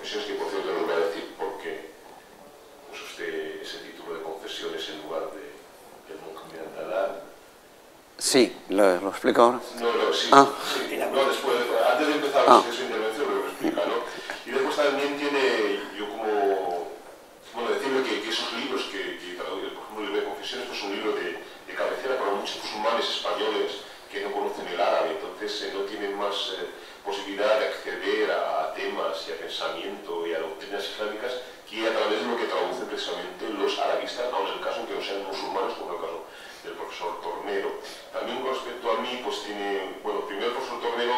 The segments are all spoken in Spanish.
Confesiones, que por cierto nos va a decir por qué puso usted ese título de Confesiones en lugar de El monje Mirandala. Sí, ¿lo explico ahora? No, sí, ah. Sí, no, después, antes de empezar su intervención lo explica, ¿no? Y después también tiene, yo como, bueno, decirle que esos libros por ejemplo, el de Confesiones, pues un libro de cabecera para muchos musulmanes españoles que no conocen el árabe, entonces no tienen más posibilidad de acceder a temas y a pensamiento y a doctrinas islámicas que a través de lo que traducen precisamente los arabistas, aun en el caso en que no sean musulmanes, como en el caso del profesor Tornero. También con respecto a mí, pues tiene, bueno, primero el profesor Tornero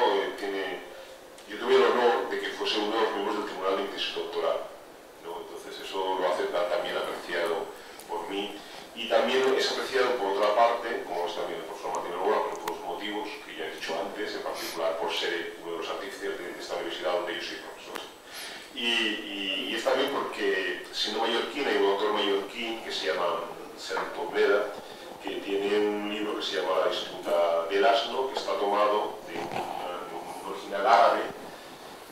yo tuve el honor de que fuese uno de los miembros del Tribunal de Tesis Doctoral, ¿no? Entonces eso lo hace también apreciado por mí. Y también es apreciado por otra parte, como es también el profesor Martín Albola, por los motivos que ya he dicho antes, en particular por ser uno de los artífices de esta universidad donde yo soy profesor. Y es también porque, siendo mallorquín, hay un autor mallorquín que se llama Sergio Meda, que tiene un libro que se llama La disputa del asno, que está tomado de un original árabe,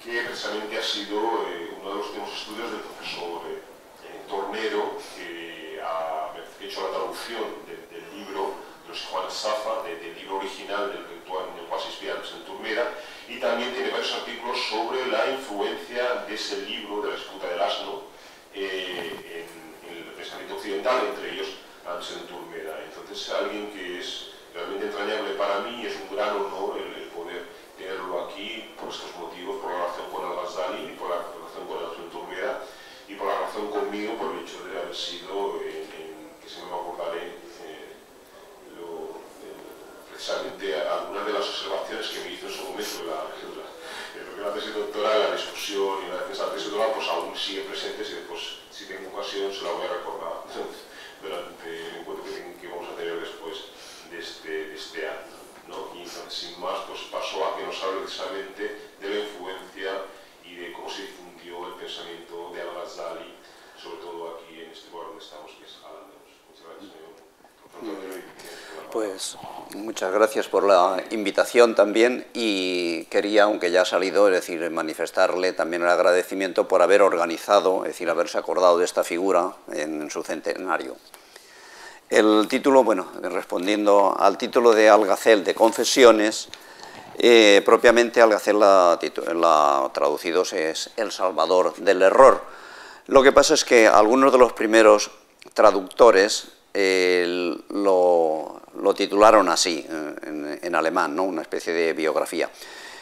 que precisamente ha sido uno de los últimos estudios del profesor Tornero, que ha hecho la traducción del libro de los Juan Safa, del libro original en el cual se inspira en Turmeda, y también tiene varios artículos sobre la influencia de ese libro de la disputa del asno en el pensamiento occidental, entre ellos Anselm Turmeda. Entonces, alguien que es realmente entrañable para mí, es un gran honor el poder tenerlo aquí por estos motivos, por la relación con Al-Ghazali, por la relación con Anselm Turmeda y por la relación conmigo, por el hecho de haber sido, que siempre me acordaré, precisamente algunas de las observaciones que me hizo en su momento en la tesis doctoral, la discusión y la defensa de la tesis doctoral, pues aún siguen presentes y después, si tengo ocasión, se la voy a recordar durante el encuentro que vamos a tener después de este año, ¿no? Y entonces, sin más, pues paso a que nos hable precisamente de la influencia y de cómo se difundió el pensamiento de Al-Ghazali, sobre todo aquí en este lugar donde estamos, que es Al-Ándalus. Muchas gracias, señor. Pues muchas gracias por la invitación también, y quería, aunque ya ha salido, es decir, manifestarle también el agradecimiento por haber organizado, es decir, haberse acordado de esta figura en su centenario. El título, bueno, respondiendo al título de Al-Ghazal de Confesiones, propiamente Al-Ghazal la traducido es El Salvador del Error. Lo que pasa es que algunos de los primeros traductores lo titularon así, en alemán, ¿no? Una especie de biografía,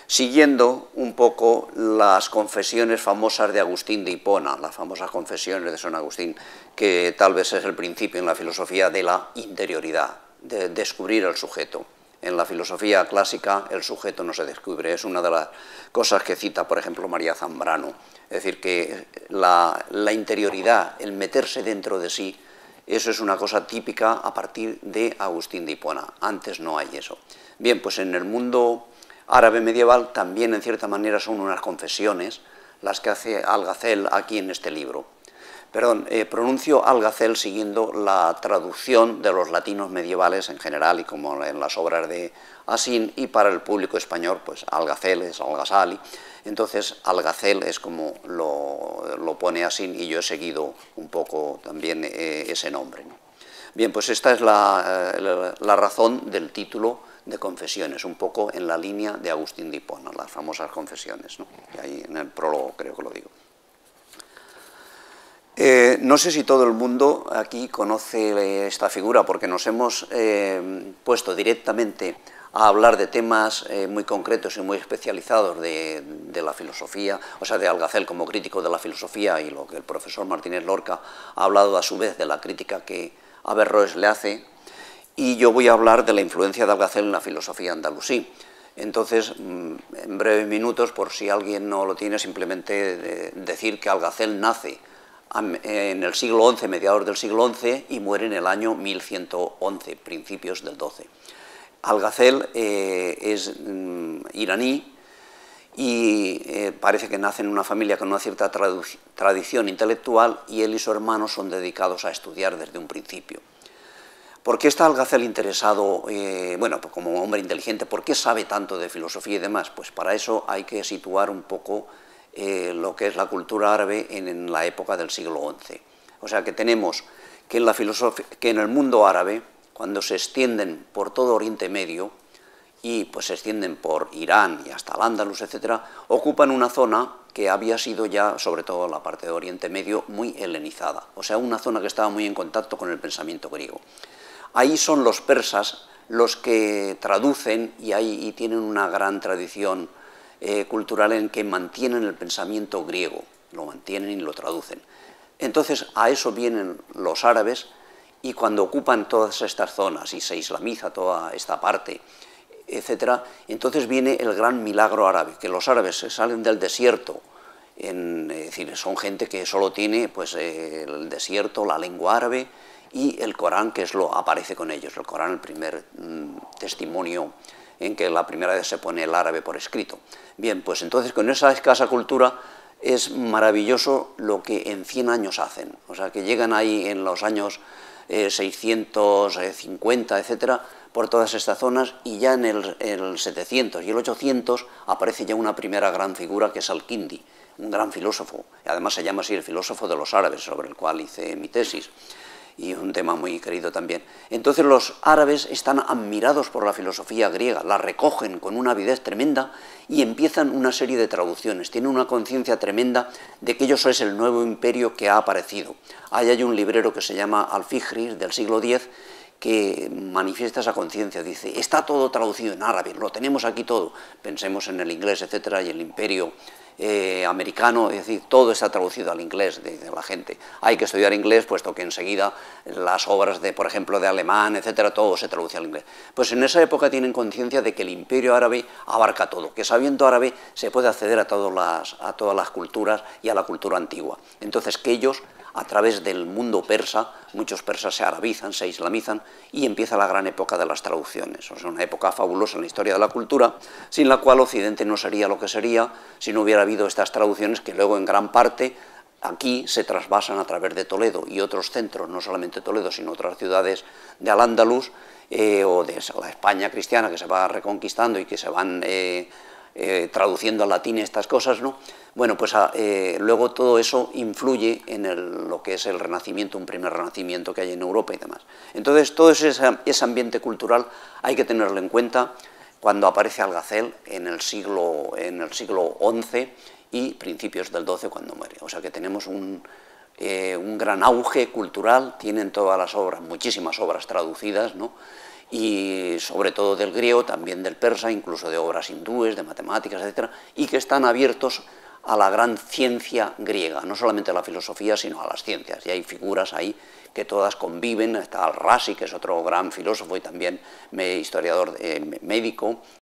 siguiendo un poco las confesiones famosas de Agustín de Hipona, las famosas confesiones de San Agustín, que tal vez es el principio en la filosofía de la interioridad, de descubrir el sujeto. En la filosofía clásica el sujeto no se descubre, es una de las cosas que cita, por ejemplo, María Zambrano. Es decir, que la interioridad, el meterse dentro de sí, eso es una cosa típica a partir de Agustín de Hipona. Antes no hay eso. Bien, pues en el mundo árabe medieval también, en cierta manera, son unas confesiones las que hace Al-Ghazal aquí en este libro. Perdón, pronuncio Al-Ghazal siguiendo la traducción de los latinos medievales en general, y como en las obras de Asín, y para el público español, pues Al-Ghazal es Al-Ghazali. Entonces, Al-Ghazal es como lo pone Asín, y yo he seguido un poco también ese nombre, ¿no? Bien, pues esta es la razón del título de Confesiones, un poco en la línea de Agustín de Hipona, las famosas confesiones, ¿no? Y ahí en el prólogo creo que lo digo. No sé si todo el mundo aquí conoce esta figura, porque nos hemos puesto directamente a hablar de temas muy concretos y muy especializados de la filosofía, o sea, de Al-Ghazal como crítico de la filosofía, y lo que el profesor Martínez Lorca ha hablado a su vez de la crítica que Averroes le hace, y yo voy a hablar de la influencia de Al-Ghazal en la filosofía andalusí. Entonces, en breves minutos, por si alguien no lo tiene, simplemente decir que Al-Ghazal nace en el siglo XI, mediados del siglo XI, y muere en el año 1111, principios del XII. Al-Ghazal es iraní y parece que nace en una familia con una cierta tradición intelectual, y él y su hermano son dedicados a estudiar desde un principio. ¿Por qué está Al-Ghazal interesado, bueno, pues como hombre inteligente, por qué sabe tanto de filosofía y demás? Pues para eso hay que situar un poco lo que es la cultura árabe en la época del siglo XI. O sea que tenemos que en el mundo árabe, cuando se extienden por todo Oriente Medio y pues se extienden por Irán y hasta el Andalus, etc., ocupan una zona que había sido ya, sobre todo la parte de Oriente Medio, muy helenizada, o sea, una zona que estaba muy en contacto con el pensamiento griego. Ahí son los persas los que traducen y tienen una gran tradición cultural en que mantienen el pensamiento griego, lo mantienen y lo traducen. Entonces a eso vienen los árabes y cuando ocupan todas estas zonas y se islamiza toda esta parte, etcétera, entonces viene el gran milagro árabe, que los árabes se salen del desierto, es decir, son gente que solo tiene pues, el desierto, la lengua árabe y el Corán, que aparece con ellos. El Corán, el primer testimonio en que la primera vez se pone el árabe por escrito. Bien, pues entonces con esa escasa cultura es maravilloso lo que en 100 años hacen. O sea, que llegan ahí en los años 650, etcétera, por todas estas zonas, y ya en el 700 y el 800 aparece ya una primera gran figura que es Al-Kindi, un gran filósofo, y además se llama así el filósofo de los árabes, sobre el cual hice mi tesis, y un tema muy querido también. Entonces los árabes están admirados por la filosofía griega, la recogen con una avidez tremenda y empiezan una serie de traducciones, tienen una conciencia tremenda de que ellos es el nuevo imperio que ha aparecido. Ahí hay un librero que se llama Al-Fihri, del siglo X, que manifiesta esa conciencia, dice, está todo traducido en árabe, lo tenemos aquí todo, pensemos en el inglés, etcétera, y el imperio americano, es decir, todo está traducido al inglés de la gente. Hay que estudiar inglés, puesto que enseguida las obras, por ejemplo, de alemán, etcétera, todo se traduce al inglés. Pues en esa época tienen conciencia de que el imperio árabe abarca todo, que sabiendo árabe se puede acceder a todas las culturas y a la cultura antigua. Entonces que ellos, a través del mundo persa, muchos persas se arabizan, se islamizan y empieza la gran época de las traducciones. O sea, una época fabulosa en la historia de la cultura, sin la cual Occidente no sería lo que sería si no hubiera habido estas traducciones que luego en gran parte aquí se trasvasan a través de Toledo y otros centros, no solamente Toledo, sino otras ciudades de Al-Ándalus o de la España cristiana que se va reconquistando y que se van traduciendo al latín estas cosas, ¿no? Bueno, pues luego todo eso influye en lo que es el Renacimiento, un primer Renacimiento que hay en Europa y demás. Entonces, todo ese ambiente cultural hay que tenerlo en cuenta cuando aparece Algacel en el siglo XI y principios del XII cuando muere. O sea que tenemos un gran auge cultural, tienen todas las obras, muchísimas obras traducidas, ¿no? Y sobre todo del griego, también del persa, incluso de obras hindúes, de matemáticas, etcétera, y que están abiertos a la gran ciencia griega, no solamente a la filosofía, sino a las ciencias. Y hay figuras ahí que todas conviven. Está Al-Razi, que es otro gran filósofo y también historiador médico,